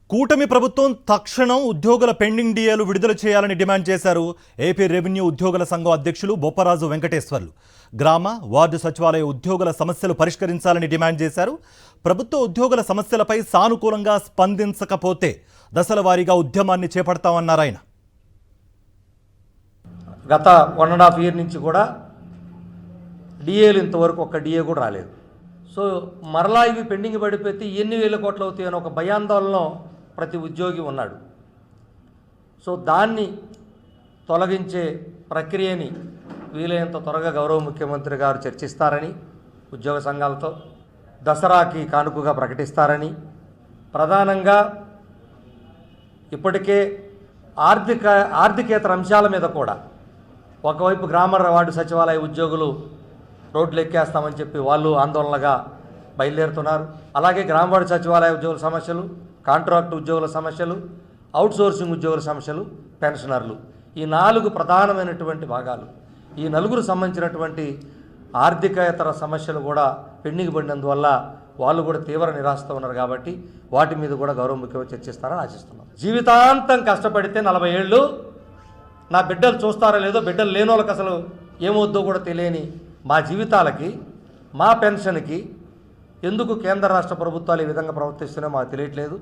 కూటమి ప్రభుత్వం తక్షణం ఉద్యోగుల పెండింగ్ డిఏలు విడుదల చేయాలని డిమాండ్ చేశారు ఏపీ రెవెన్యూ ఉద్యోగుల సంఘం అధ్యక్షులు బొప్పరాజు వెంకటేశ్వర్లు. గ్రామ వార్డు సచివాలయ ఉద్యోగుల సమస్యలు పరిష్కరించాలని డిమాండ్ చేశారు. ప్రభుత్వ ఉద్యోగుల సమస్యలపై సానుకూలంగా స్పందించకపోతే దశల వారీగా ఉద్యమాన్ని చేపడతామన్నారు ఆయన. గత 1.5 ఇయర్ నుంచి కూడా డిఏలు ఇంతవరకు ఒక్క డిఏ కూడా రాలేదు. సో మరలా ఇవి పెండింగ్ పడిపోతే ఎన్ని వేల కోట్లు అవుతాయని ఒక భయాందోళనలో ప్రతి ఉద్యోగి ఉన్నాడు. సో దాన్ని తొలగించే ప్రక్రియని వీలైనంత త్వరగా గౌరవ ముఖ్యమంత్రి గారు చర్చిస్తారని, ఉద్యోగ సంఘాలతో దసరాకి కానుకగా ప్రకటిస్తారని, ప్రధానంగా ఇప్పటికే ఆర్థికేతర అంశాల మీద కూడా ఒకవైపు గ్రామ వార్డు సచివాలయ ఉద్యోగులు రోడ్లు ఎక్కేస్తామని చెప్పి వాళ్ళు ఆందోళనగా బయలుదేరుతున్నారు. అలాగే గ్రామ వార్డు సచివాలయ ఉద్యోగుల సమస్యలు, కాంట్రాక్ట్ ఉద్యోగుల సమస్యలు, అవుట్సోర్సింగ్ ఉద్యోగుల సమస్యలు, పెన్షనర్లు, ఈ 4 ప్రధానమైనటువంటి భాగాలు. ఈ 4 సంబంధించినటువంటి ఆర్థికేతర సమస్యలు కూడా పెండింగ్ పడినందువల్ల వాళ్ళు కూడా తీవ్ర నిరాశతో ఉన్నారు. కాబట్టి వాటి మీద కూడా గౌరవ ముఖ్యమంత్రి చర్చిస్తారని ఆశిస్తున్నాం. జీవితాంతం కష్టపడితే 40 ఏళ్ళు నా బిడ్డలు చూస్తారో లేదో, బిడ్డలు లేని వాళ్ళకి అసలు ఏమవుద్దో కూడా తెలియని మా జీవితాలకి, మా పెన్షన్కి ఎందుకు కేంద్ర రాష్ట్ర ప్రభుత్వాలు ఈ విధంగా ప్రవర్తిస్తున్నాయో మాకు తెలియట్లేదు.